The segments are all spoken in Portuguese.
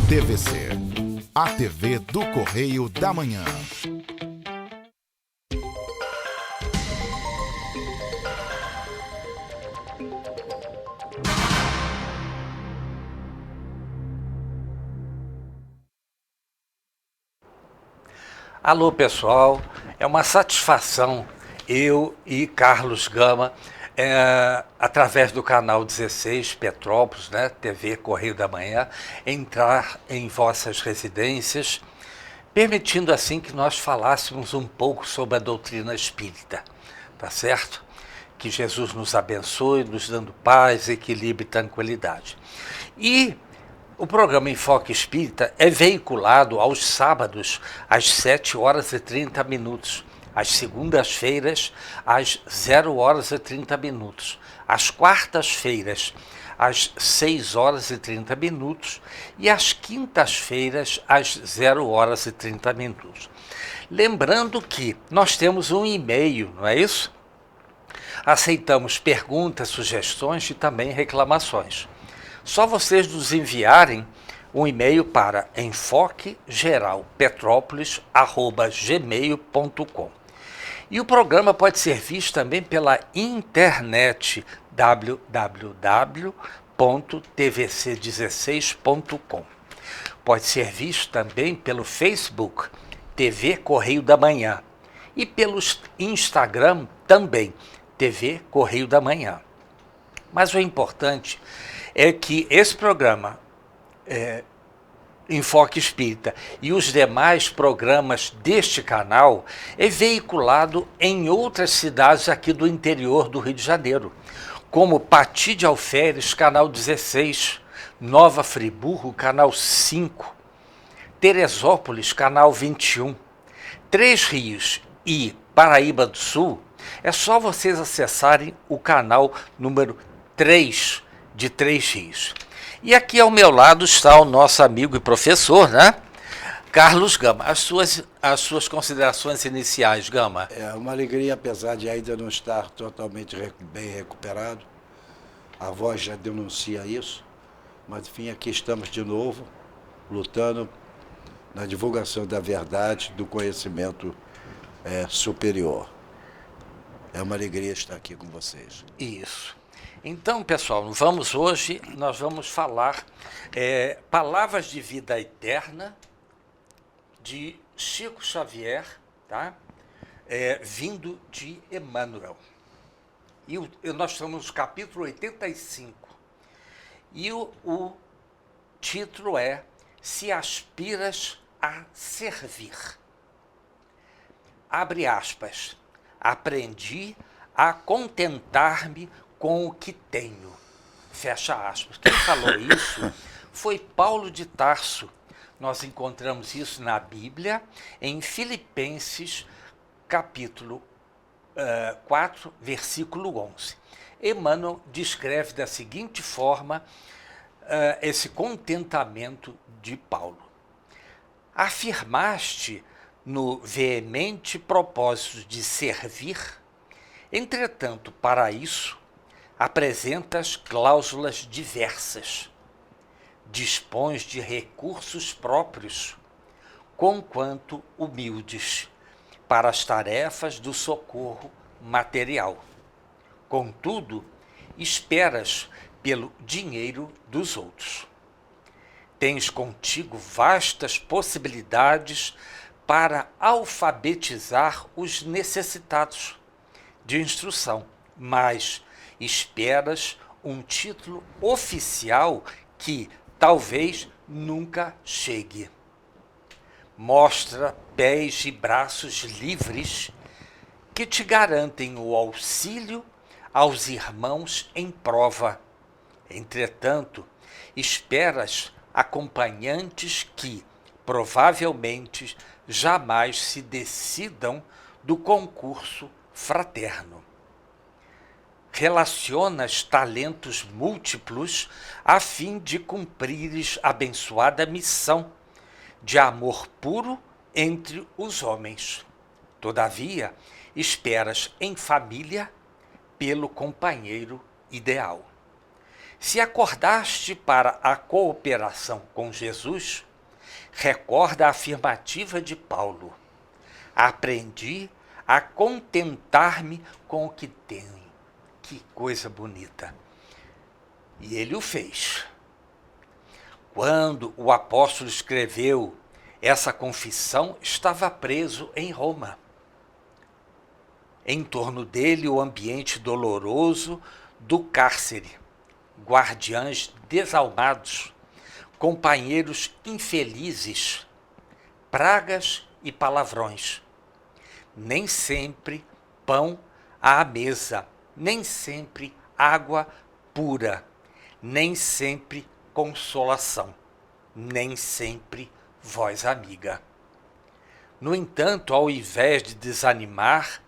TVC, a TV do Correio da Manhã. Alô, pessoal, é uma satisfação eu e Carlos Gama, através do canal 16 Petrópolis, né, TV Correio da Manhã, entrar em vossas residências, permitindo assim que nós falássemos um pouco sobre a doutrina espírita, tá certo? Que Jesus nos abençoe, nos dando paz, equilíbrio e tranquilidade. E o programa Enfoque Espírita é veiculado aos sábados, às 7h30, às segundas-feiras, às 0h30, às quartas-feiras, às 6h30 e às quintas-feiras, às 0h30. Lembrando que nós temos um e-mail, não é isso? Aceitamos perguntas, sugestões e também reclamações. Só vocês nos enviarem um e-mail para enfoquegeralpetrópolis@gmail.com. E o programa pode ser visto também pela internet www.tvc16.com. Pode ser visto também pelo Facebook TV Correio da Manhã e pelo Instagram também TV Correio da Manhã. Mas o importante é que esse programa Enfoque Espírita e os demais programas deste canal é veiculado em outras cidades aqui do interior do Rio de Janeiro, como Pati de Alferes, canal 16, Nova Friburgo, canal 5, Teresópolis, canal 21, Três Rios e Paraíba do Sul. É só vocês acessarem o canal número 3 de Três Rios. E aqui ao meu lado está o nosso amigo e professor, né? Carlos Gama. As suas considerações iniciais, Gama. É uma alegria, apesar de ainda não estar totalmente bem recuperado. A voz já denuncia isso. Mas, enfim, aqui estamos de novo, lutando na divulgação da verdade, do conhecimento superior. É uma alegria estar aqui com vocês. Isso. Então, pessoal, hoje nós vamos falar Palavras de Vida Eterna, de Chico Xavier, tá? Vindo de Emmanuel. E nós estamos no capítulo 85. E o título é Se Aspiras a Servir. Abre aspas. Aprendi a contentar-me com o que tenho. Fecha aspas. Quem falou isso foi Paulo de Tarso. Nós encontramos isso na Bíblia, em Filipenses, capítulo 4, versículo 11. Emmanuel descreve da seguinte forma esse contentamento de Paulo. Afirmaste no veemente propósito de servir, entretanto, para isso, apresentas cláusulas diversas, dispões de recursos próprios, conquanto humildes, para as tarefas do socorro material. Contudo, esperas pelo dinheiro dos outros. Tens contigo vastas possibilidades para alfabetizar os necessitados de instrução, mas esperas um título oficial que talvez nunca chegue. Mostra pés e braços livres que te garantem o auxílio aos irmãos em prova. Entretanto, esperas acompanhantes que, provavelmente, jamais se decidam do concurso fraterno. Relacionas talentos múltiplos a fim de cumprires abençoada missão de amor puro entre os homens. Todavia, esperas em família pelo companheiro ideal. Se acordaste para a cooperação com Jesus, recorda a afirmativa de Paulo: aprendi a contentar-me com o que tenho. Que coisa bonita. E ele o fez. Quando o apóstolo escreveu essa confissão, estava preso em Roma. Em torno dele, o ambiente doloroso do cárcere, guardiães desalmados, companheiros infelizes, pragas e palavrões. Nem sempre pão à mesa, nem sempre água pura, nem sempre consolação, nem sempre voz amiga. No entanto, ao invés de desanimar,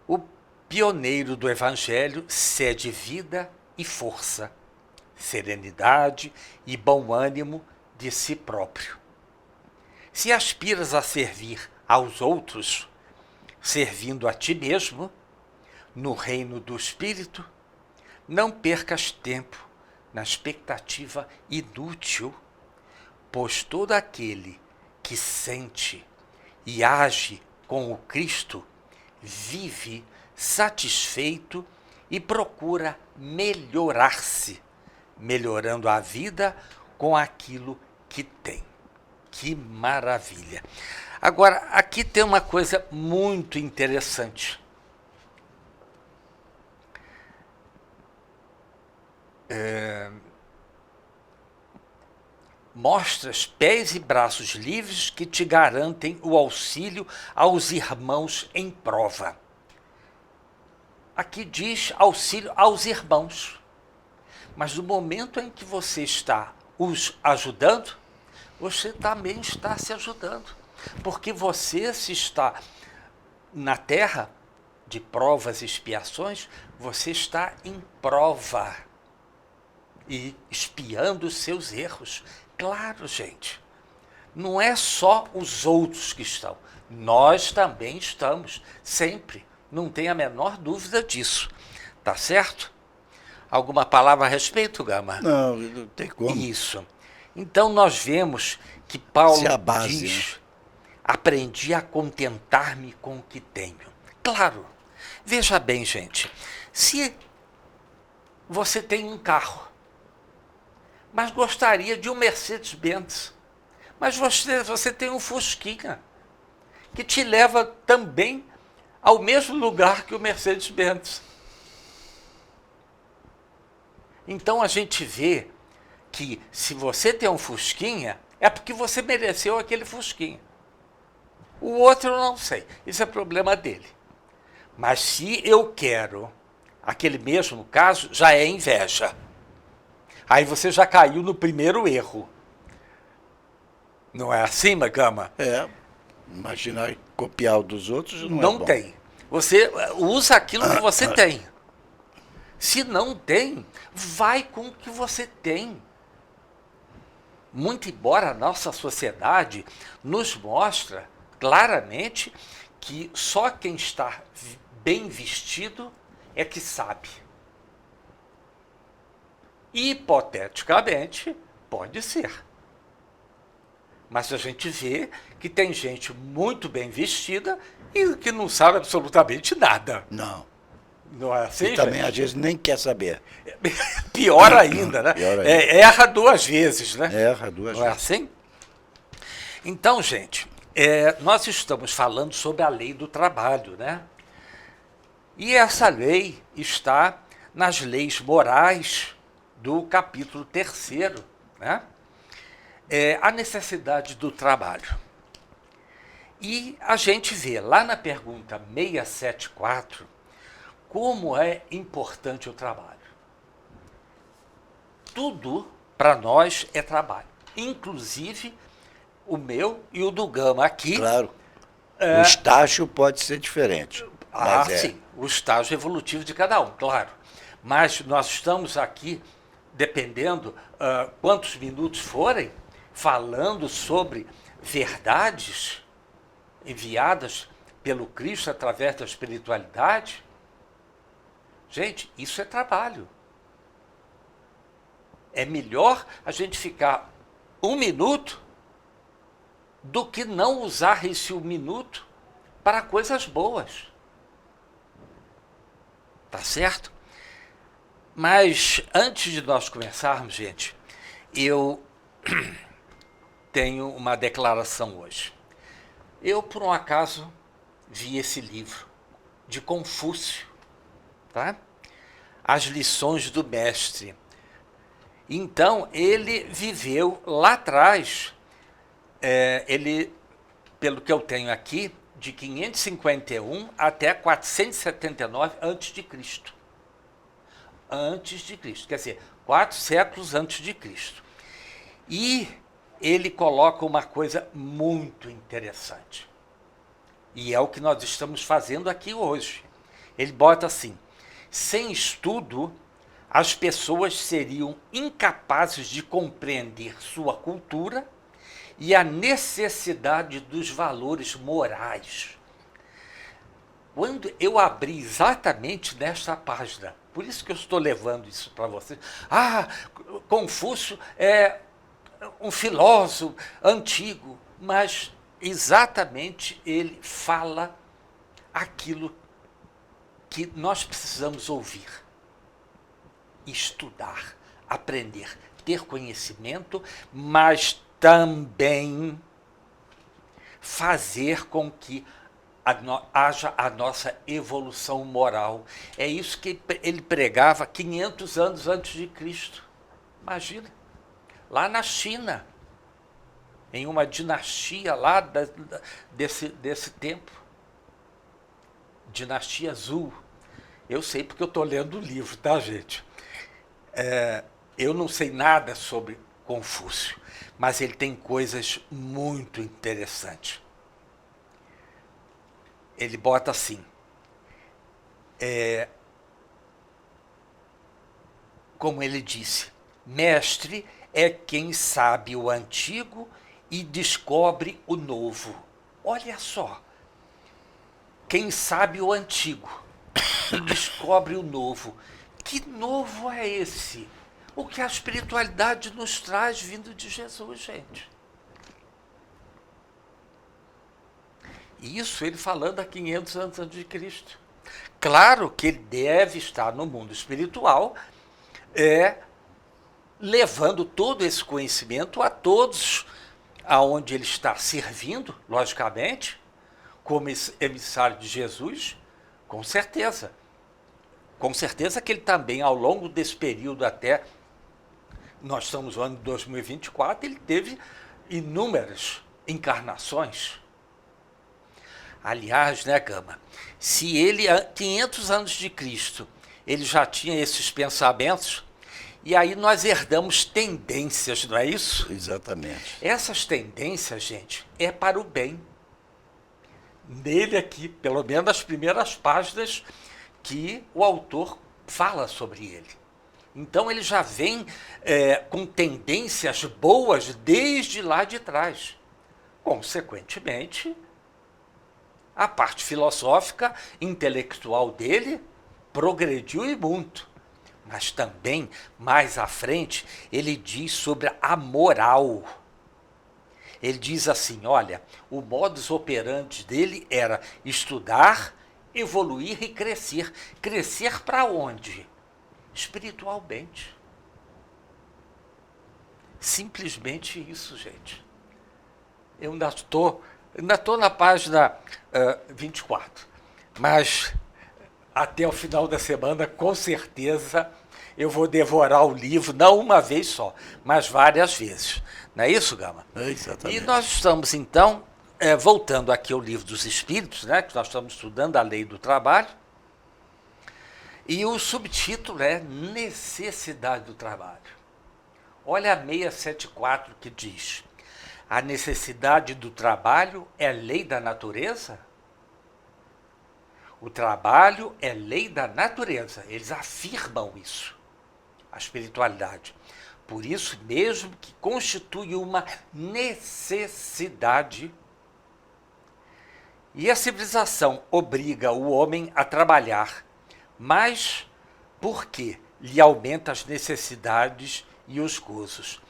o pioneiro do Evangelho cede vida e força, serenidade e bom ânimo de si próprio. Se aspiras a servir aos outros, servindo a ti mesmo, no reino do Espírito, não percas tempo na expectativa inútil, pois todo aquele que sente e age com o Cristo vive satisfeito e procura melhorar-se, melhorando a vida com aquilo que tem. Que maravilha! Agora, aqui tem uma coisa muito interessante. Mostras pés e braços livres que te garantem o auxílio aos irmãos em prova. Aqui diz auxílio aos irmãos. Mas no momento em que você está os ajudando, você também está se ajudando. Porque você, se está na terra de provas e expiações, você está em prova e espiando os seus erros. Claro, gente, não é só os outros que estão, nós também estamos, sempre, não tem a menor dúvida disso, tá certo? Alguma palavra a respeito, Gama? Não tem como. Isso. Então nós vemos que Paulo Isso é a base, diz, né? aprendi a contentar-me com o que tenho. Claro, veja bem, gente, se você tem um carro, mas gostaria de um Mercedes-Benz, mas você tem um Fusquinha, que te leva também ao mesmo lugar que o Mercedes-Benz. Então a gente vê que se você tem um Fusquinha, é porque você mereceu aquele Fusquinha. O outro eu não sei, isso é problema dele. Mas se eu quero aquele mesmo caso, já é inveja. Aí você já caiu no primeiro erro. Não é assim, Gama? Imaginar copiar o dos outros não é Não bom. tem. Você usa aquilo que você tem. Se não tem, vai com o que você tem. Muito embora a nossa sociedade nos mostra claramente que só quem está bem vestido é que sabe. Hipoteticamente, pode ser. Mas a gente vê que tem gente muito bem vestida e que não sabe absolutamente nada. Não. Não é assim, E também, gente? às vezes, nem quer saber. Pior ainda, né? Pior ainda. Erra duas vezes, né? Erra duas Não é vezes. assim? Então, gente, nós estamos falando sobre a lei do trabalho, né? E essa lei está nas leis morais do capítulo 3º, né? A necessidade do trabalho. E a gente vê lá na pergunta 674 como é importante o trabalho. Tudo para nós é trabalho, inclusive o meu e o do Gama aqui. Claro. O estágio pode ser diferente. Mas Sim, o estágio evolutivo de cada um, claro. Mas nós estamos aqui, dependendo quantos minutos forem, falando sobre verdades enviadas pelo Cristo através da espiritualidade, Gente, isso é trabalho. É melhor a gente ficar 1 minuto do que não usar esse 1 minuto para coisas boas. Tá certo? Mas antes de nós começarmos, gente, eu tenho uma declaração hoje. Eu, por um acaso, vi esse livro de Confúcio, tá? As lições do mestre. Então, ele viveu lá atrás, ele, pelo que eu tenho aqui, de 551 até 479 a.C. Antes de Cristo, quer dizer, 4 séculos antes de Cristo. E ele coloca uma coisa muito interessante. E é o que nós estamos fazendo aqui hoje. Ele bota assim: sem estudo, as pessoas seriam incapazes de compreender sua cultura e a necessidade dos valores morais. Quando eu abri exatamente nesta página, por isso que eu estou levando isso para vocês. Confúcio é um filósofo antigo, mas exatamente ele fala aquilo que nós precisamos ouvir, estudar, aprender, ter conhecimento, mas também fazer com que haja a nossa evolução moral. É isso que ele pregava 500 anos antes de Cristo. Imagina, lá na China, em uma dinastia lá desse tempo, dinastia Zhou. Eu sei porque eu estou lendo o livro, tá, gente? Eu não sei nada sobre Confúcio, mas ele tem coisas muito interessantes. Ele bota assim, como ele disse, mestre é quem sabe o antigo e descobre o novo. Olha só, quem sabe o antigo e descobre o novo. Que novo é esse? O que a espiritualidade nos traz vindo de Jesus, gente. Isso ele falando há 500 anos antes de Cristo. Claro que ele deve estar no mundo espiritual, levando todo esse conhecimento a todos aonde ele está servindo, logicamente, como emissário de Jesus, com certeza. Com certeza que ele também, ao longo desse período até, nós estamos no ano de 2024, ele teve inúmeras encarnações. Aliás, né, Gama, se ele, 500 anos de Cristo, ele já tinha esses pensamentos, e aí nós herdamos tendências, não é isso? Exatamente. Essas tendências, gente, é para o bem. Nele aqui, pelo menos nas primeiras páginas que o autor fala sobre ele. Então ele já vem com tendências boas desde lá de trás. Consequentemente, a parte filosófica, intelectual dele progrediu e muito. Mas também, mais à frente, ele diz sobre a moral. Ele diz assim, olha, o modus operandi dele era estudar, evoluir e crescer. Crescer para onde? Espiritualmente. Simplesmente isso, gente. Eu ainda estou na página 24, mas até o final da semana, com certeza, eu vou devorar o livro, não uma vez só, mas várias vezes. Não é isso, Gama? Exatamente. E nós estamos, então, voltando aqui ao Livro dos Espíritos, né, que nós estamos estudando a lei do trabalho, e o subtítulo é Necessidade do Trabalho. Olha a 674 que diz: a necessidade do trabalho é lei da natureza? O trabalho é lei da natureza. Eles afirmam isso, a espiritualidade. Por isso mesmo que constitui uma necessidade. E a civilização obriga o homem a trabalhar, mas Porque lhe aumenta as necessidades e os gozos.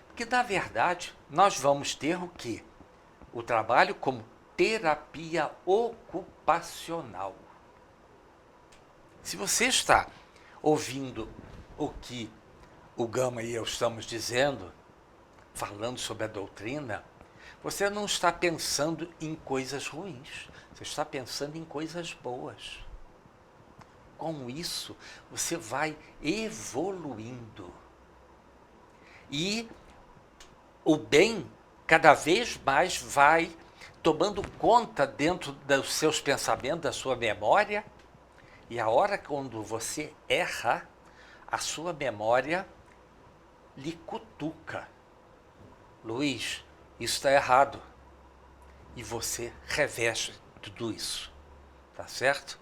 Porque, na verdade, nós vamos ter o quê? O trabalho como terapia ocupacional. Se você está ouvindo o que o Gama e eu estamos dizendo, falando sobre a doutrina, você não está pensando em coisas ruins, você está pensando em coisas boas. Com isso, você vai evoluindo. E o bem, cada vez mais, vai tomando conta dentro dos seus pensamentos, da sua memória. E a hora quando você erra, a sua memória lhe cutuca. Luiz, isso está errado. E você reveste tudo isso. Tá certo?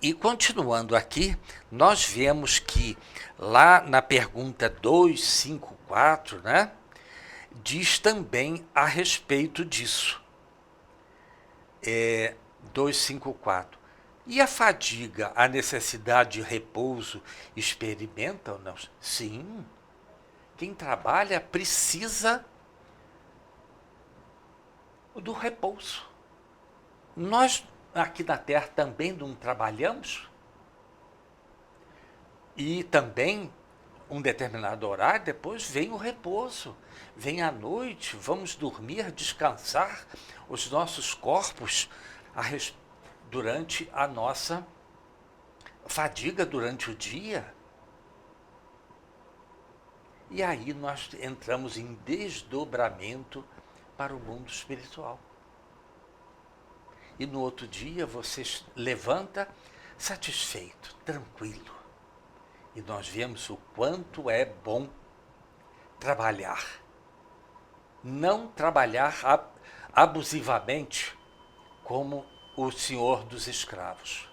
E continuando aqui, nós vemos que lá na pergunta 254, né, diz também a respeito disso. 254. E a fadiga, a necessidade de repouso, experimenta ou não? Sim. Quem trabalha precisa do repouso. Nós aqui na Terra também não trabalhamos? E também, um determinado horário, depois vem o repouso. Vem a noite, vamos dormir, descansar os nossos corpos durante a nossa fadiga durante o dia. E aí nós entramos em desdobramento para o mundo espiritual. E no outro dia você levanta satisfeito, tranquilo. E nós vemos o quanto é bom trabalhar. Não trabalhar abusivamente como o senhor dos escravos,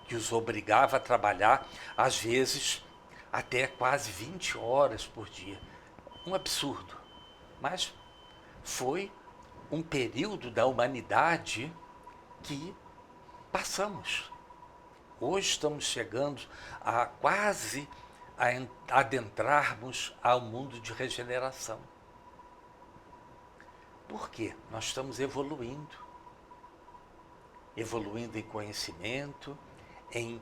que os obrigava a trabalhar, às vezes, até quase 20 horas por dia. Um absurdo. Mas foi um período da humanidade que passamos. Hoje estamos chegando a quase adentrarmos ao mundo de regeneração. Por quê? Nós estamos evoluindo. Evoluindo em conhecimento, em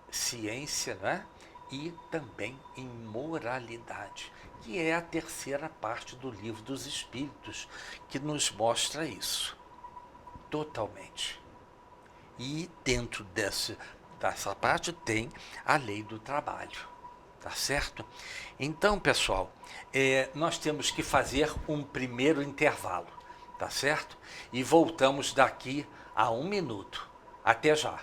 ciência, né? E também em moralidade, que é a terceira parte do Livro dos Espíritos, que nos mostra isso. Totalmente. E dentro dessa parte tem a lei do trabalho, tá certo? Então, pessoal, nós temos que fazer um primeiro intervalo, tá certo? E voltamos daqui a 1 minuto. Até já.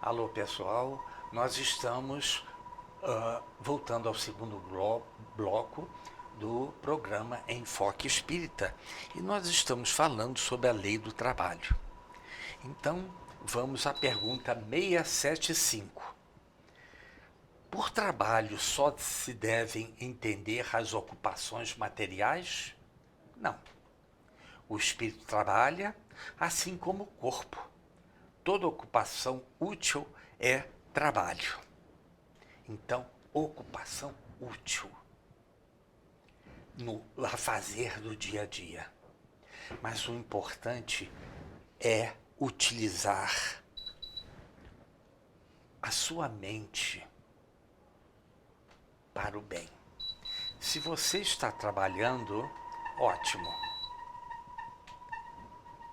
Alô, pessoal, nós estamos voltando ao segundo bloco do programa Enfoque Espírita e nós estamos falando sobre a lei do trabalho. Então, vamos à pergunta 675. Por trabalho só se devem entender as ocupações materiais? Não. O espírito trabalha assim como o corpo. Toda ocupação útil é trabalho. Então, ocupação útil no fazer do dia a dia. Mas o importante é utilizar a sua mente para o bem. Se você está trabalhando, ótimo.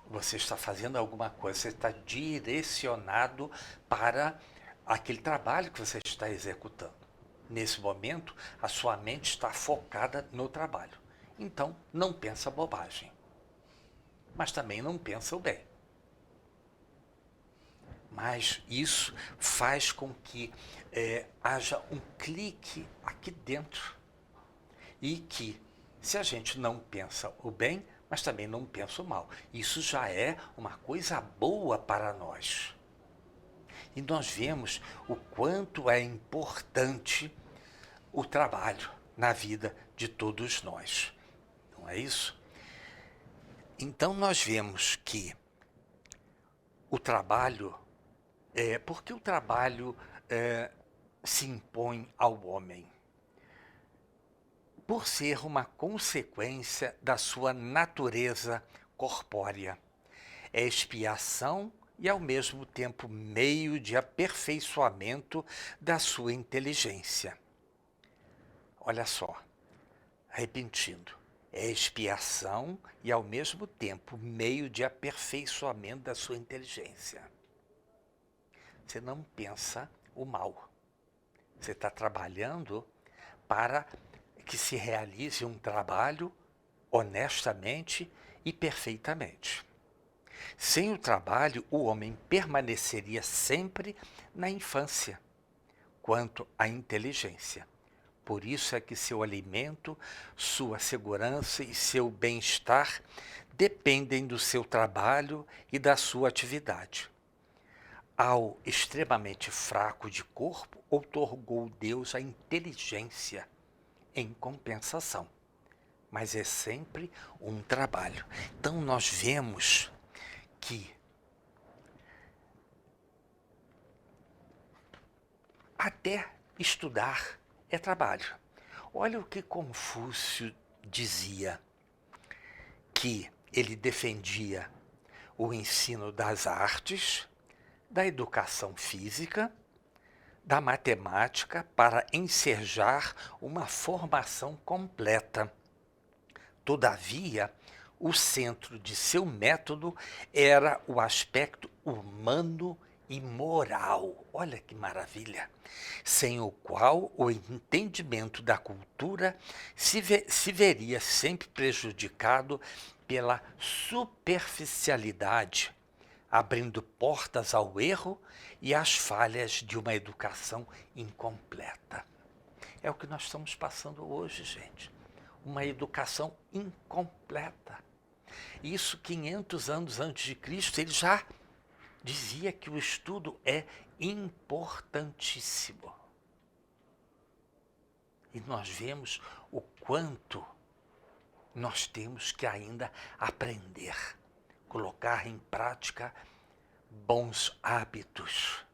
Você está fazendo alguma coisa, você está direcionado para aquele trabalho que você está executando. Nesse momento, a sua mente está focada no trabalho. Então, não pensa bobagem. Mas também não pensa o bem. Mas isso faz com que haja um clique aqui dentro. E que, se a gente não pensa o bem, mas também não pensa o mal, isso já é uma coisa boa para nós. E nós vemos o quanto é importante o trabalho na vida de todos nós. Não é isso? Então nós vemos que o trabalho, porque o trabalho se impõe ao homem? Por ser uma consequência da sua natureza corpórea. É expiação e, ao mesmo tempo, meio de aperfeiçoamento da sua inteligência. Olha só, repetindo, é expiação e, ao mesmo tempo, meio de aperfeiçoamento da sua inteligência. Você não pensa o mal. Você está trabalhando para que se realize um trabalho honestamente e perfeitamente. Sem o trabalho, o homem permaneceria sempre na infância, quanto à inteligência. Por isso é que seu alimento, sua segurança e seu bem-estar dependem do seu trabalho e da sua atividade. Ao extremamente fraco de corpo, outorgou Deus a inteligência em compensação. Mas é sempre um trabalho. Então nós vemos que até estudar é trabalho. Olha o que Confúcio dizia, que ele defendia o ensino das artes, da educação física, da matemática para ensejar uma formação completa. Todavia, o centro de seu método era o aspecto humano e moral. Olha que maravilha! Sem o qual o entendimento da cultura se veria sempre prejudicado pela superficialidade, abrindo portas ao erro e às falhas de uma educação incompleta. É o que nós estamos passando hoje, gente. Uma educação incompleta. Isso 500 anos antes de Cristo, ele já dizia que o estudo é importantíssimo. E nós vemos o quanto nós temos que ainda aprender, colocar em prática bons hábitos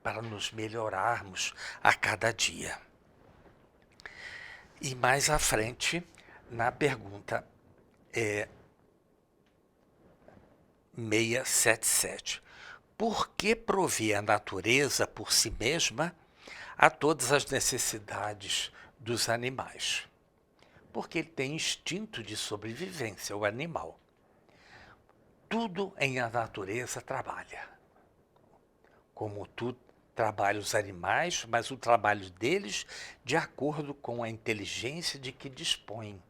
para nos melhorarmos a cada dia. E mais à frente, na pergunta 677. Por que provê a natureza por si mesma a todas as necessidades dos animais? Porque ele tem instinto de sobrevivência, o animal. Tudo em a natureza trabalha. Como tudo trabalha os animais, mas o trabalho deles de acordo com a inteligência de que dispõem.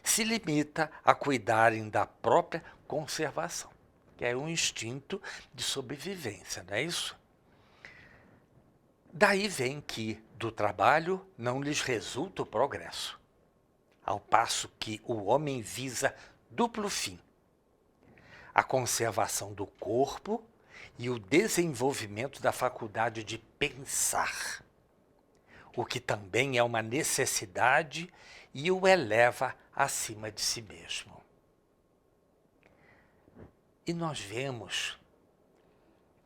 Se limita a cuidarem da própria conservação, que é um instinto de sobrevivência, não é isso? Daí vem que do trabalho não lhes resulta o progresso, ao passo que o homem visa duplo fim: a conservação do corpo e o desenvolvimento da faculdade de pensar, o que também é uma necessidade e o eleva acima de si mesmo. E nós vemos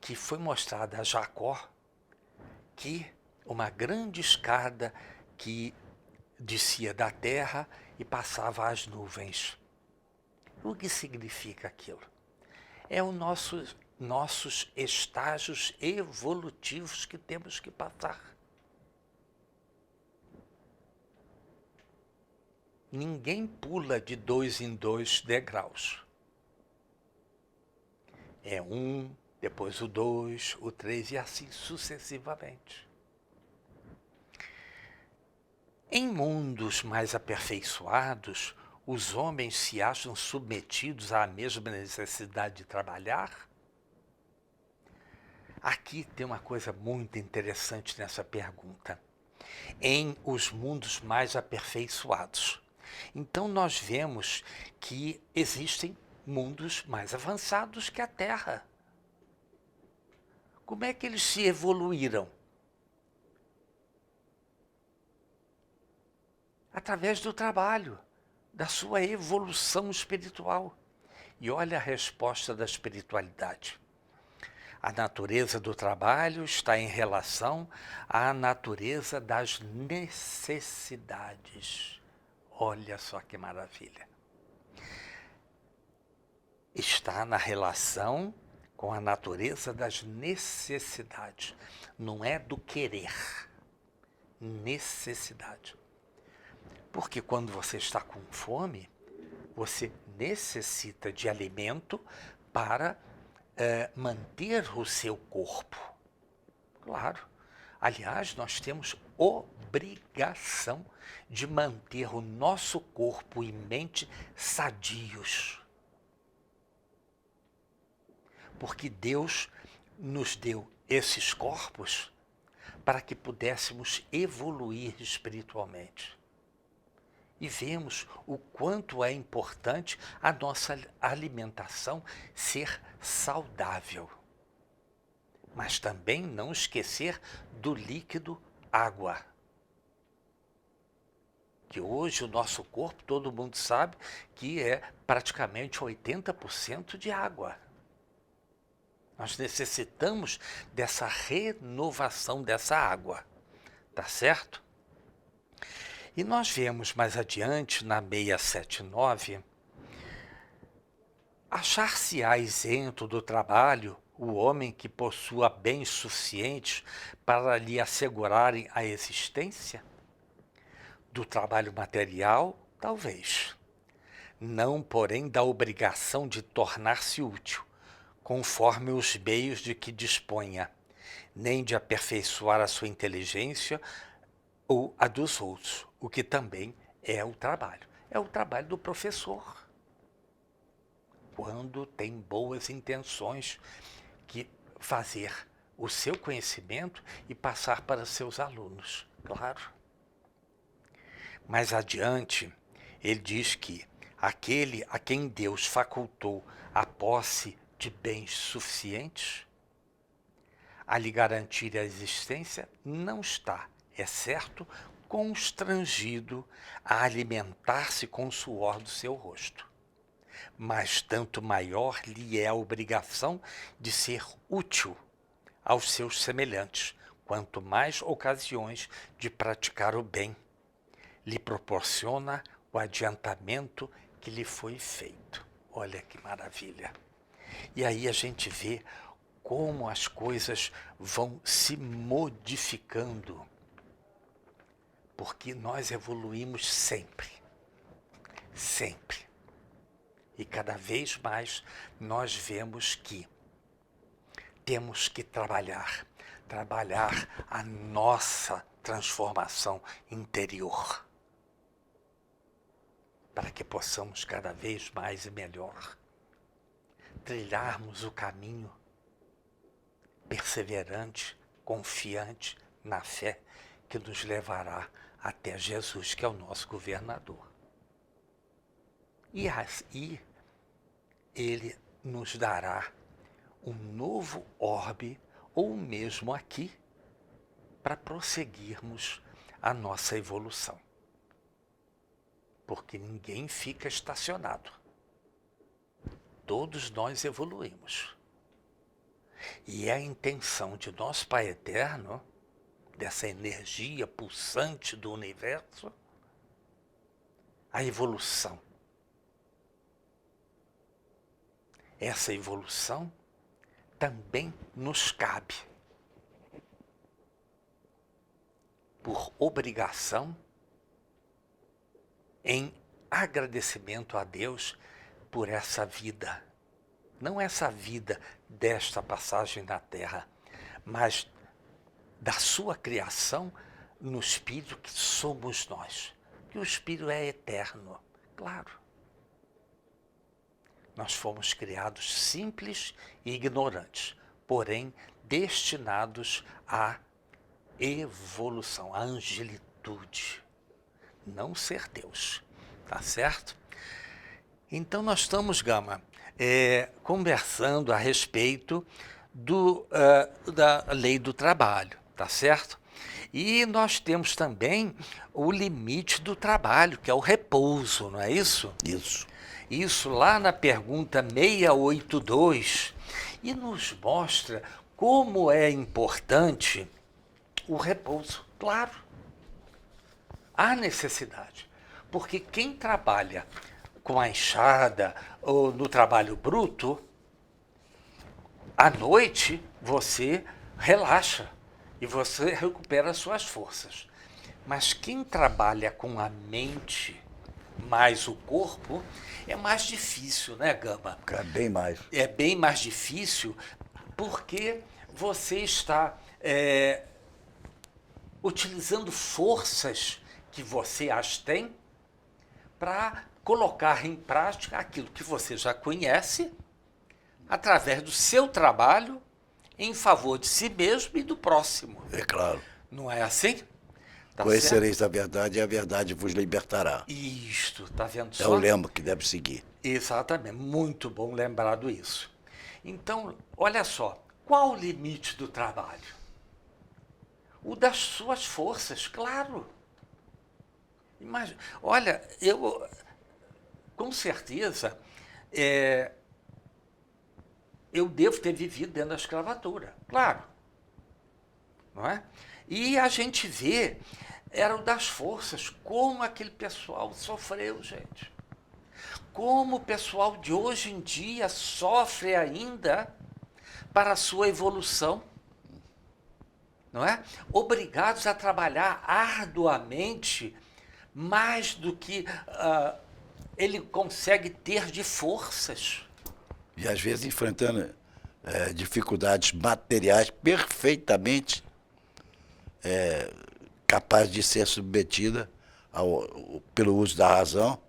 que foi mostrada a Jacó que uma grande escada que descia da terra e passava às nuvens. O que significa aquilo? É os nossos estágios evolutivos que temos que passar. ninguém pula de 2 em 2 degraus. É 1, depois o 2, o 3 e assim sucessivamente. Em mundos mais aperfeiçoados, os homens se acham submetidos à mesma necessidade de trabalhar? Aqui tem uma coisa muito interessante nessa pergunta. Em os mundos mais aperfeiçoados. Então nós vemos que existem mundos mais avançados que a Terra. Como é que eles se evoluíram? Através do trabalho, da sua evolução espiritual. E olha a resposta da espiritualidade. A natureza do trabalho está em relação à natureza das necessidades. Olha só que maravilha. Está na relação com a natureza das necessidades. Não é do querer. Necessidade. Porque quando você está com fome, você necessita de alimento para manter o seu corpo. Claro. Aliás, nós temos obrigação de manter o nosso corpo e mente sadios. Porque Deus nos deu esses corpos para que pudéssemos evoluir espiritualmente. E vemos o quanto é importante a nossa alimentação ser saudável. Mas também não esquecer do líquido água. Que hoje o nosso corpo, todo mundo sabe, que é praticamente 80% de água. Nós necessitamos dessa renovação dessa água. Tá certo? E nós vemos mais adiante, na 679, achar-se-á isento do trabalho o homem que possua bens suficientes para lhe assegurarem a existência? Do trabalho material, talvez. Não, porém, da obrigação de tornar-se útil, conforme os meios de que disponha, nem de aperfeiçoar a sua inteligência ou a dos outros, o que também é o trabalho. É o trabalho do professor. Quando tem boas intenções que fazer o seu conhecimento e passar para seus alunos, claro. Mais adiante, ele diz que aquele a quem Deus facultou a posse de bens suficientes, a lhe garantir a existência, não está, é certo, constrangido a alimentar-se com o suor do seu rosto. Mas tanto maior lhe é a obrigação de ser útil aos seus semelhantes, quanto mais ocasiões de praticar o bem lhe proporciona o adiantamento que lhe foi feito. Olha que maravilha! E aí a gente vê como as coisas vão se modificando, porque nós evoluímos sempre, sempre. E cada vez mais nós vemos que temos que trabalhar a nossa transformação interior, para que possamos cada vez mais e melhor trilharmos o caminho perseverante, confiante na fé que nos levará até Jesus, que é o nosso governador. E assim ele nos dará um novo orbe, ou mesmo aqui, para prosseguirmos a nossa evolução. Porque ninguém fica estacionado. Todos nós evoluímos. E é a intenção de nosso Pai Eterno, dessa energia pulsante do universo, a evolução. Essa evolução também nos cabe, por obrigação, em agradecimento a Deus por essa vida. Não essa vida desta passagem na terra, mas da sua criação no Espírito que somos nós. Que o Espírito é eterno, claro. Nós fomos criados simples e ignorantes, porém destinados à evolução, à angelitude. Não ser Deus, tá certo? Então nós estamos, Gama, conversando a respeito da lei do trabalho, tá certo? E nós temos também o limite do trabalho, que é o repouso, não é isso? Isso. Isso lá na pergunta 682, e nos mostra como é importante o repouso. Claro, há necessidade, porque quem trabalha com a enxada ou no trabalho bruto, à noite você relaxa e você recupera as suas forças. Mas quem trabalha com a mente mais o corpo, é mais difícil, né, Gama? É bem mais. É bem mais difícil porque você está utilizando forças que você as tem para colocar em prática aquilo que você já conhece através do seu trabalho em favor de si mesmo e do próximo. É claro. Não é assim? Tá Conhecereis a verdade e a verdade vos libertará. Isto, tá vendo só? É o lema que deve seguir. Exatamente, muito bom lembrado isso. Então, olha só, qual o limite do trabalho? O das suas forças, claro. Imagina, olha, eu, com certeza, eu devo ter vivido dentro da escravatura, claro. Não é? E a gente vê, era o das forças, como aquele pessoal sofreu, gente. Como o pessoal de hoje em dia sofre ainda para a sua evolução, não é? Obrigados a trabalhar arduamente mais do que ele consegue ter de forças. E às vezes enfrentando dificuldades materiais perfeitamente capaz de ser submetida pelo uso da razão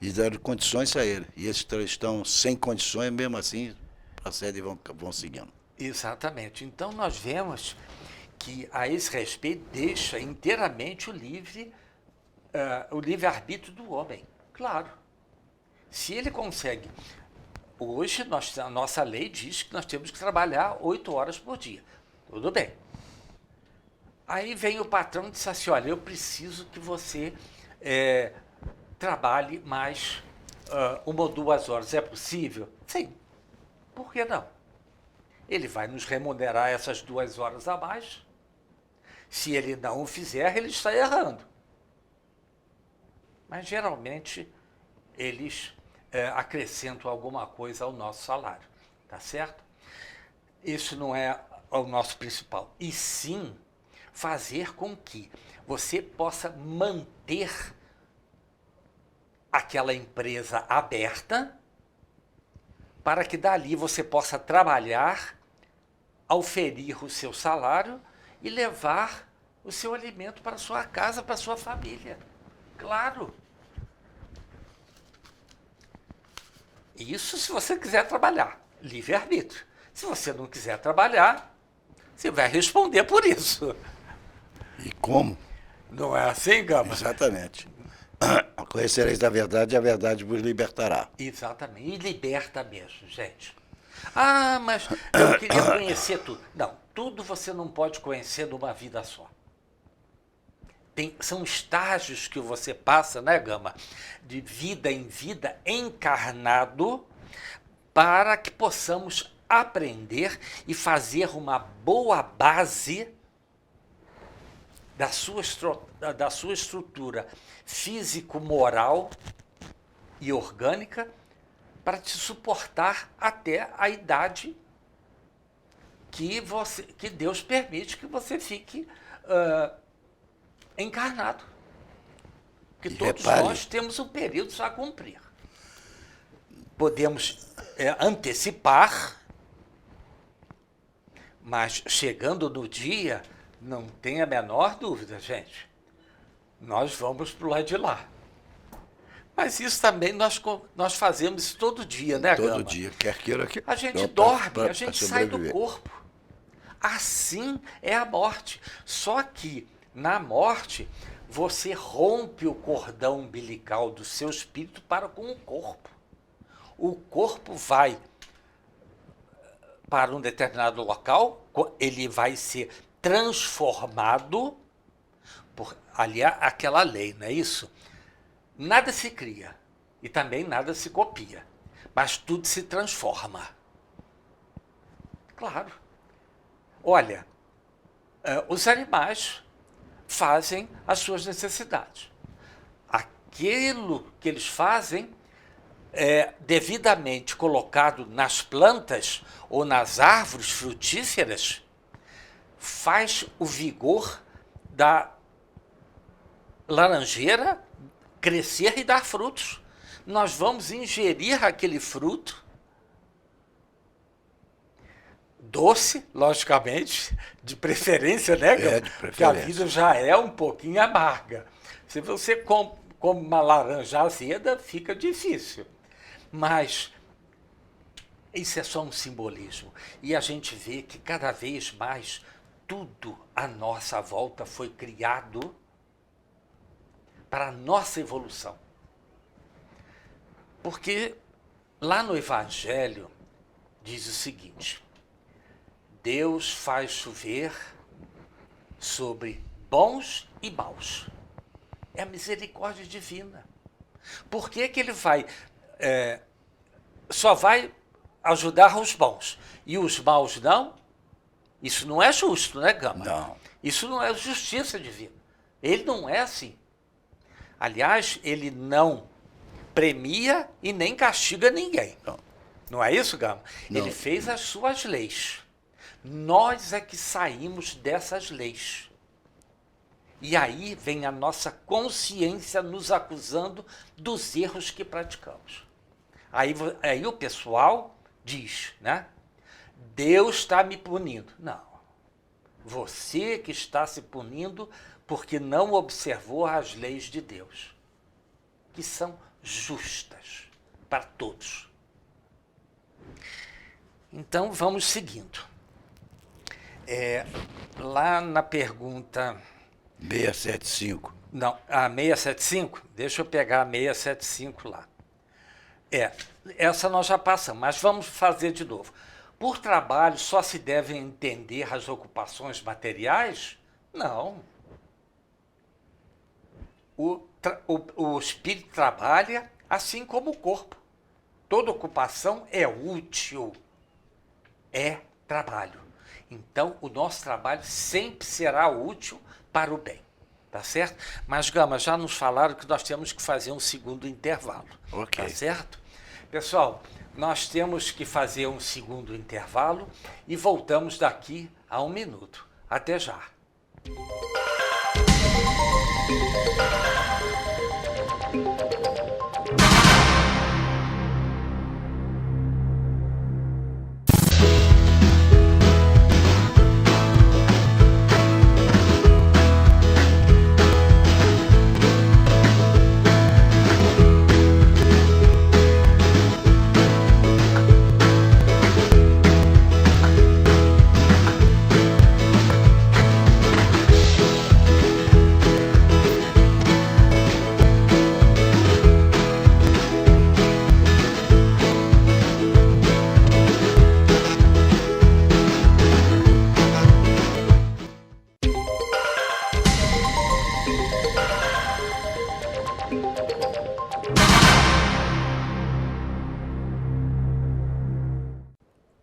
e dando condições a ele. E esses estão sem condições, mesmo assim, procedem e vão seguindo. Exatamente. Então nós vemos que a esse respeito deixa inteiramente o livre-arbítrio do homem. Claro. Se ele consegue. Hoje a nossa lei diz que nós temos que trabalhar 8 horas por dia. Tudo bem. Aí vem o patrão e diz assim, olha, eu preciso que você trabalhe mais 1 ou 2 horas. É possível? Sim. Por que não? Ele vai nos remunerar essas 2 horas a mais. Se ele não o fizer, ele está errando. Mas geralmente eles acrescentam alguma coisa ao nosso salário, tá certo? Isso não é o nosso principal. E sim fazer com que você possa manter aquela empresa aberta para que dali você possa trabalhar, auferir o seu salário e levar o seu alimento para a sua casa, para a sua família. Claro. Isso se você quiser trabalhar, livre-arbítrio. Se você não quiser trabalhar, você vai responder por isso. E como? Não é assim, Gama? Exatamente. Conhecereis a verdade e a verdade vos libertará. Exatamente. E liberta mesmo, gente. Ah, mas eu queria conhecer tudo. Não, tudo você não pode conhecer numa vida só. São estágios que você passa, né, Gama? De vida em vida, encarnado, para que possamos aprender e fazer uma boa base da sua estrutura físico-moral e orgânica para te suportar até a idade que Deus permite que você fique encarnado. que E todos repare, nós temos um período a cumprir. Podemos antecipar, mas chegando no dia, não tem a menor dúvida, gente, nós vamos para o lado de lá. Mas isso também nós fazemos isso todo dia, né, Gama? todo dia, quer queira que... A gente Não, dorme, a gente sai do sobreviver. corpo. Assim é a morte. Só que na morte você rompe o cordão umbilical do seu espírito para com o corpo. O corpo vai para um determinado local, ele vai ser transformado por ali aquela lei, não é isso? Nada se cria e também nada se copia, mas tudo se transforma. Claro. Olha, os animais fazem as suas necessidades. Aquilo que eles fazem devidamente colocado nas plantas ou nas árvores frutíferas, faz o vigor da laranjeira crescer e dar frutos. Nós vamos ingerir aquele fruto, doce, logicamente, de preferência, né, Gama? De preferência. Porque a vida já é um pouquinho amarga. Se você come uma laranja azeda, fica difícil. Mas isso é só um simbolismo. E a gente vê que cada vez mais tudo à nossa volta foi criado para a nossa evolução. Porque lá no Evangelho diz o seguinte: Deus faz chover sobre bons e maus. É a misericórdia divina. Por que que ele vai só vai ajudar os bons e os maus não? Isso não é justo, né, Gama? Não. Isso não é justiça divina. Ele não é assim. Aliás, ele não premia e nem castiga ninguém. Não. Não é isso, Gama? Não. Ele fez as suas leis. Nós é que saímos dessas leis. E aí vem a nossa consciência nos acusando dos erros que praticamos. Aí o pessoal diz, né? Deus está me punindo. Não. Você que está se punindo porque não observou as leis de Deus, que são justas para todos. Então, vamos seguindo. Lá na pergunta... 675. Não, a 675? Deixa eu pegar a 675 lá. Essa nós já passamos, mas vamos fazer de novo. Por trabalho, só se devem entender as ocupações materiais? Não. O espírito trabalha assim como o corpo. Toda ocupação é útil, é trabalho. Então, o nosso trabalho sempre será útil para o bem, tá certo? Mas, Gama, já nos falaram que nós temos que fazer um segundo intervalo, Ok. tá certo? Pessoal, nós temos que fazer um segundo intervalo e voltamos daqui a 1 minuto. Até já.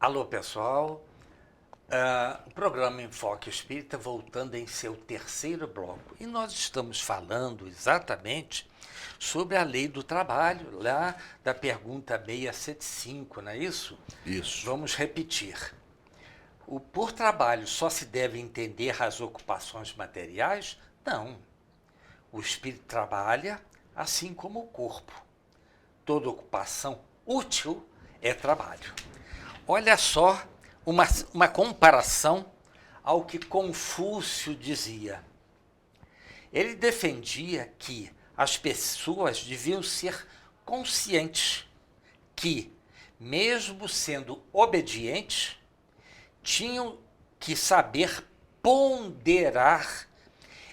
Alô, pessoal. O programa Enfoque Espírita voltando em seu terceiro bloco. E nós estamos falando exatamente sobre a lei do trabalho, lá da pergunta 675, não é isso? Isso. Vamos repetir. Por trabalho só se deve entender as ocupações materiais? Não. O espírito trabalha assim como o corpo. Toda ocupação útil é trabalho. Olha só uma comparação ao que Confúcio dizia. Ele defendia que as pessoas deviam ser conscientes que, mesmo sendo obedientes, tinham que saber ponderar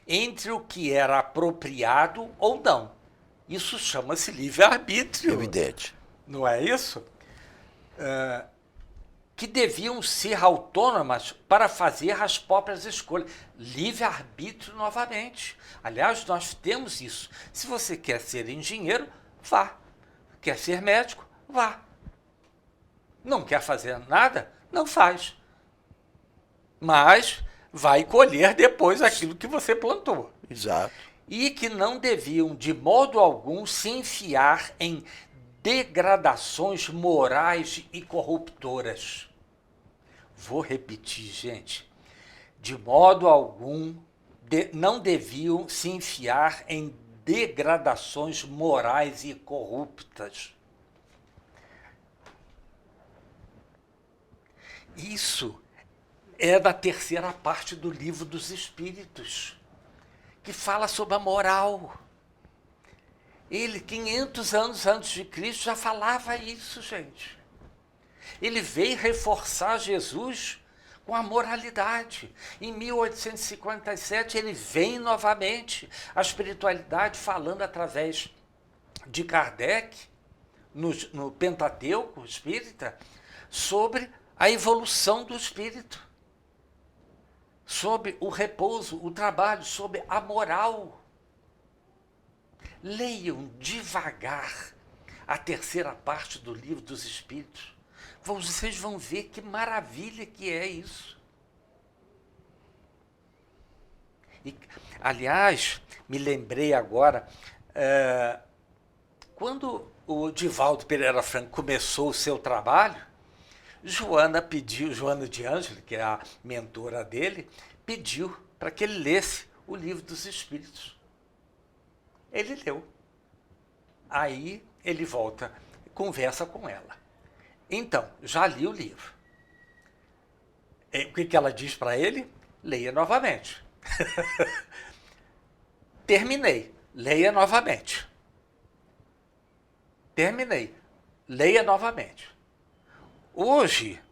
entre o que era apropriado ou não. Isso chama-se livre-arbítrio. Evidente. Não é isso? Que deviam ser autônomas para fazer as próprias escolhas. Livre-arbítrio novamente. Aliás, nós temos isso. Se você quer ser engenheiro, vá. Quer ser médico? Vá. Não quer fazer nada? Não faz. Mas vai colher depois aquilo que você plantou. Exato. E que não deviam, de modo algum, se enfiar em degradações morais e corruptoras. Vou repetir, gente. De modo algum, não deviam se enfiar em degradações morais e corruptas. Isso é da terceira parte do Livro dos Espíritos, que fala sobre a moral. Ele, 500 anos antes de Cristo, já falava isso, gente. Ele veio reforçar Jesus com a moralidade. Em 1857, ele vem novamente, a espiritualidade falando através de Kardec, no Pentateuco espírita, sobre a evolução do espírito, sobre o repouso, o trabalho, sobre a moral. Leiam devagar a terceira parte do Livro dos Espíritos. Vocês vão ver que maravilha que é isso. E, aliás, me lembrei agora, quando o Divaldo Pereira Franco começou o seu trabalho, Joana de Ângelo, que é a mentora dele, pediu para que ele lesse o Livro dos Espíritos. Ele leu. Aí ele volta e conversa com ela. Então, já li o livro. O que ela diz para ele? Leia novamente. Terminei. Leia novamente. Terminei. Leia novamente. Hoje,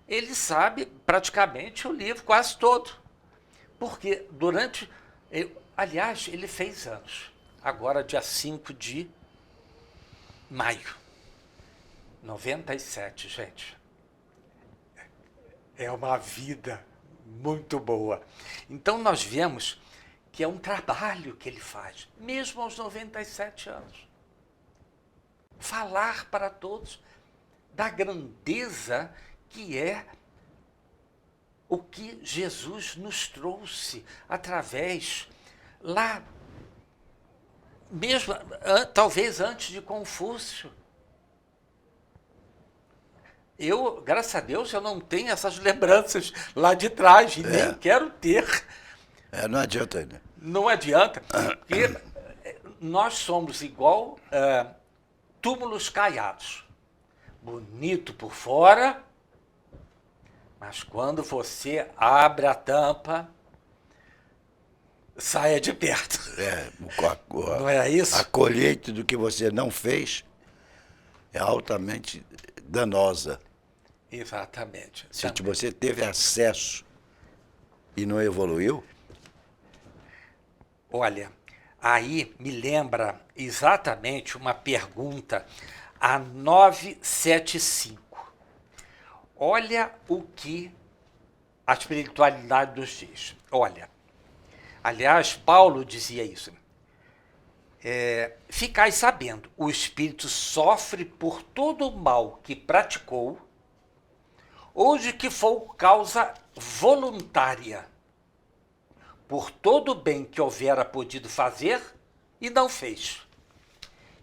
ele sabe praticamente o livro quase todo. Porque aliás, ele fez anos. Agora, dia 5 de maio. 97, gente. É uma vida muito boa. Então, nós vemos que é um trabalho que ele faz, mesmo aos 97 anos. Falar para todos da grandeza que é o que Jesus nos trouxe através, lá, mesmo, talvez antes de Confúcio. Eu, graças a Deus, eu não tenho essas lembranças lá de trás, e nem quero ter. Não adianta, né? Não adianta, porque nós somos igual túmulos caiados. Bonito por fora, mas quando você abre a tampa, saia de perto. Não é isso? A colheita do que você não fez é altamente danosa. Exatamente. Se você teve acesso e não evoluiu? Olha, aí me lembra exatamente uma pergunta, a 975. Olha o que a espiritualidade nos diz. Olha, aliás, Paulo dizia isso. Ficai sabendo, o espírito sofre por todo o mal que praticou, ou de que for causa voluntária, por todo o bem que houvera podido fazer e não fez,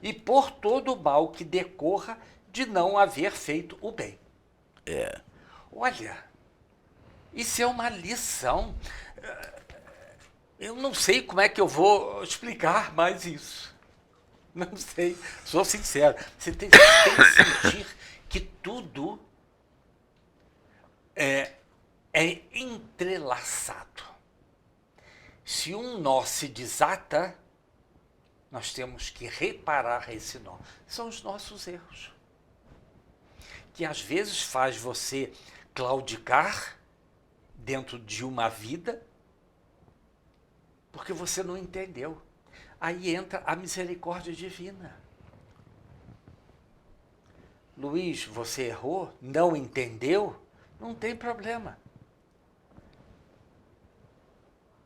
e por todo o mal que decorra de não haver feito o bem. Olha, isso é uma lição. Eu não sei como é que eu vou explicar mais isso. Não sei, sou sincero. Você tem que sentir que tudo é entrelaçado. Se um nó se desata, nós temos que reparar esse nó. São os nossos erros. Que às vezes faz você claudicar dentro de uma vida porque você não entendeu. Aí entra a misericórdia divina. Luiz, você errou, não entendeu, não tem problema.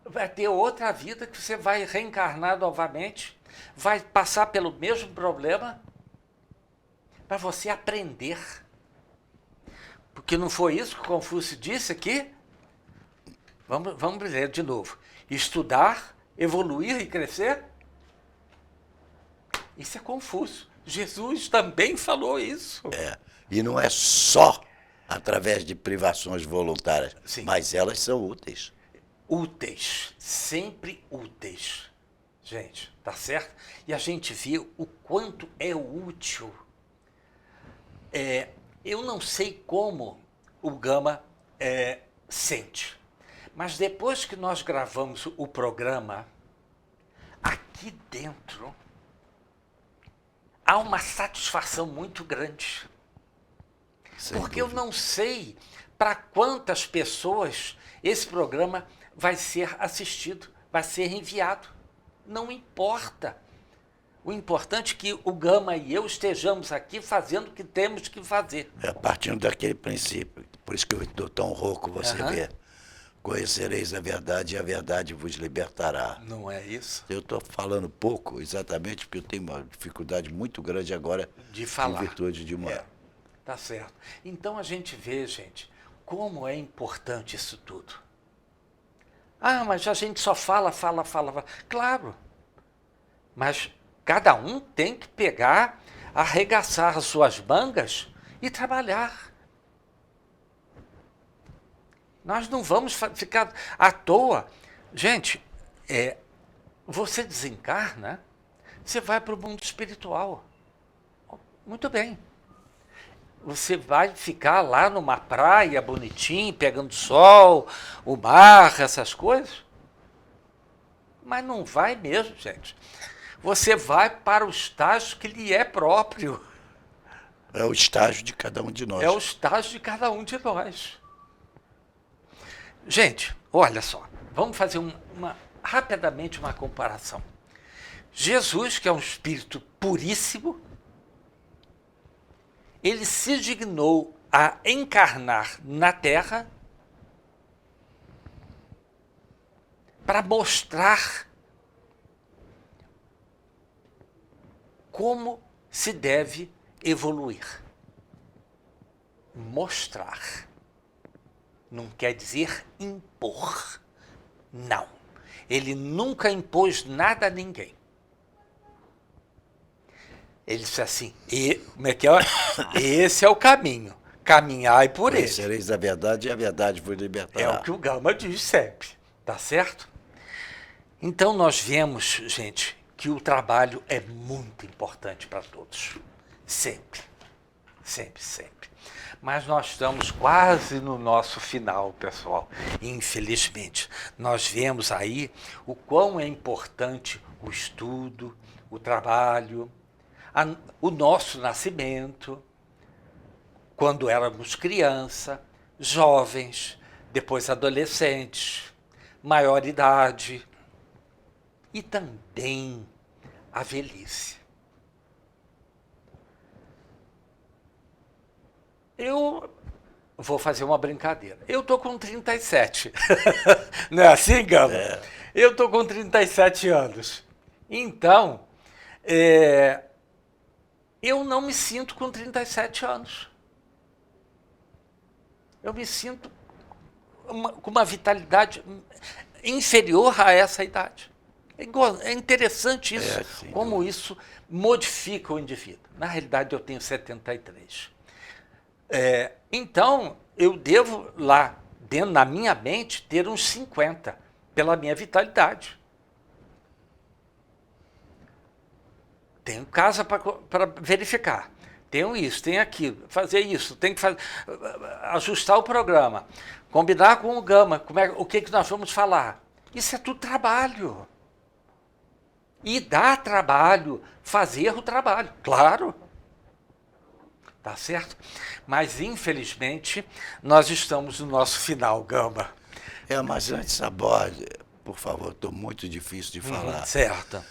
Vai ter outra vida que você vai reencarnar novamente, vai passar pelo mesmo problema para você aprender. Porque não foi isso que Confúcio disse aqui? Vamos ler de novo. Estudar, evoluir e crescer? Isso é Confúcio. Jesus também falou isso. E não é só através de privações voluntárias, Sim. mas elas são úteis. Úteis, sempre úteis. Gente, tá certo? E a gente vê o quanto é útil. Eu não sei como o Gama sente, mas depois que nós gravamos o programa, aqui dentro há uma satisfação muito grande. Sem Porque eu dúvida. não sei para quantas pessoas esse programa vai ser assistido, vai ser enviado. Não importa. O importante é que o Gama e eu estejamos aqui fazendo o que temos que fazer. Partindo daquele princípio, por isso que eu estou tão rouco, você vê. Conhecereis a verdade e a verdade vos libertará. Não é isso? Eu estou falando pouco, exatamente porque eu tenho uma dificuldade muito grande agora De falar. em virtude de uma... Tá certo. Então a gente vê, gente, como é importante isso tudo. Ah, mas a gente só fala. Claro. Mas cada um tem que pegar, arregaçar as suas mangas e trabalhar. Nós não vamos ficar à toa. Gente, você desencarna, você vai para o mundo espiritual. Muito bem. Você vai ficar lá numa praia bonitinho, pegando sol, o mar, essas coisas. Mas não vai mesmo, gente. Você vai para o estágio que lhe é próprio. É o estágio de cada um de nós. É o estágio de cada um de nós. Gente, olha só. Vamos fazer rapidamente uma comparação. Jesus, que é um espírito puríssimo, ele se dignou a encarnar na Terra para mostrar como se deve evoluir. Mostrar. Não quer dizer impor. Não. Ele nunca impôs nada a ninguém. Ele disse assim, como é que é? Esse é o caminho, caminhai por ele. Conhecereis a verdade e a verdade vos libertará. É o que o Gama diz sempre, tá certo? Então nós vemos, gente, que o trabalho é muito importante para todos. Sempre, sempre, sempre. Mas nós estamos quase no nosso final, pessoal. Infelizmente, nós vemos aí o quão é importante o estudo, o trabalho, o nosso nascimento, quando éramos criança, jovens, depois adolescentes, maioridade e também a velhice. Eu vou fazer uma brincadeira. Eu estou com 37. Não é assim, Gama? Eu estou com 37 anos. Então, eu não me sinto com 37 anos. Eu me sinto com uma vitalidade inferior a essa idade. É interessante isso, como isso modifica o indivíduo. Na realidade, eu tenho 73. Então, eu devo lá, dentro na minha mente, ter uns 50, pela minha vitalidade. Tenho casa para verificar. Tenho isso, tenho aquilo, fazer isso, tenho que ajustar o programa, combinar com o Gama, o que nós vamos falar. Isso é tudo trabalho. E dá trabalho fazer o trabalho, claro. Tá certo? Mas, infelizmente, nós estamos no nosso final, Gama. Mas antes aborde, por favor, estou muito difícil de falar. Certo.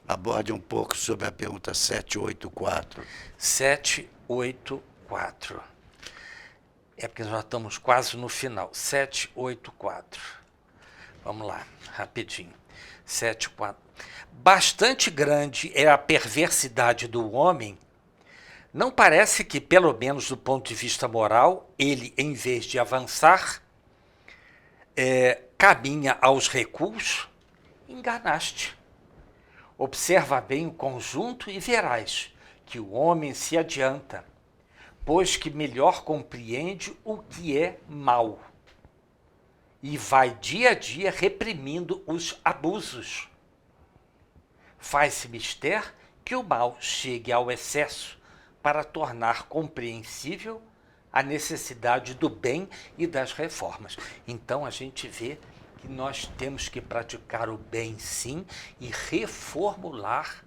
Aborde um pouco sobre a pergunta 784. 784. É porque nós estamos quase no final. 784. Vamos lá, rapidinho. 784. Bastante grande é a perversidade do homem. Não parece que, pelo menos do ponto de vista moral, ele, em vez de avançar, caminha aos recuos? Enganaste. Observa bem o conjunto e verás que o homem se adianta, pois que melhor compreende o que é mal, e vai dia a dia reprimindo os abusos. Faz-se mister que o mal chegue ao excesso para tornar compreensível a necessidade do bem e das reformas. Então a gente vê que nós temos que praticar o bem, sim, e reformular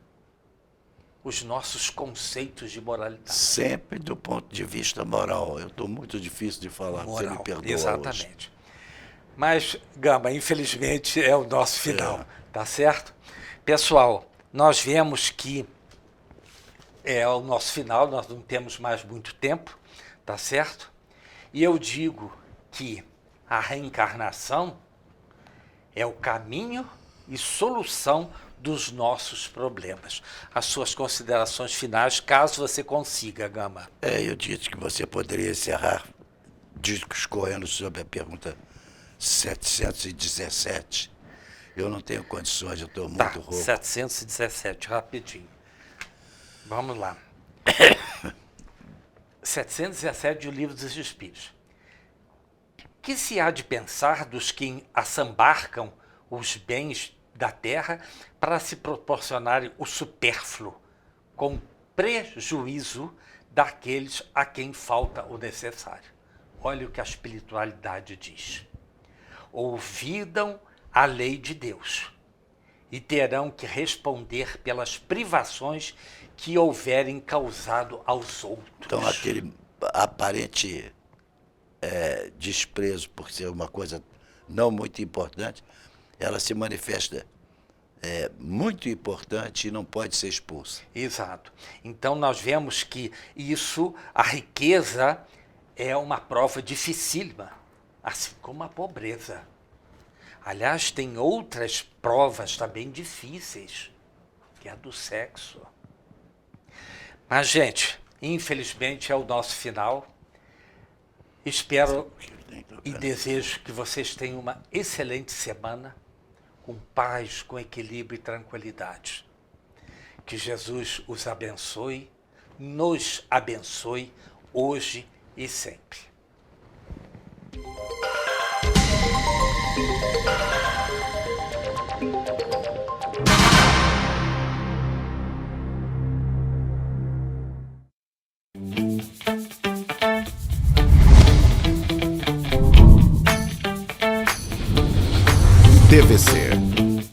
os nossos conceitos de moralidade. Sempre do ponto de vista moral. Eu estou muito difícil de falar, você me perdoa. Exatamente. Hoje. Mas, Gama, infelizmente é o nosso final, tá certo? Pessoal, nós vemos que é o nosso final, nós não temos mais muito tempo, tá certo? E eu digo que a reencarnação é o caminho e solução dos nossos problemas. As suas considerações finais, caso você consiga, Gama. Eu disse que você poderia encerrar discorrendo sobre a pergunta 717. Eu não tenho condições, eu estou muito rouco. 717, rapidinho. Vamos lá. 717 do Livro dos Espíritos. Que se há de pensar dos que assambarcam os bens da terra para se proporcionarem o supérfluo, com prejuízo daqueles a quem falta o necessário? Olha o que a espiritualidade diz. Ouvidam a lei de Deus e terão que responder pelas privações que houverem causado aos outros. Então, aquele aparente desprezo por ser uma coisa não muito importante, ela se manifesta muito importante e não pode ser expulsa. Exato. Então, nós vemos que isso, a riqueza, é uma prova dificílima, assim como a pobreza. Aliás, tem outras provas também difíceis, que é a do sexo. Mas, gente, infelizmente é o nosso final. Espero e desejo que vocês tenham uma excelente semana, com paz, com equilíbrio e tranquilidade. Que Jesus os abençoe, nos abençoe, hoje e sempre. TVC,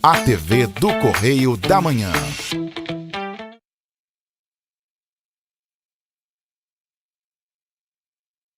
a TV do Correio da Manhã.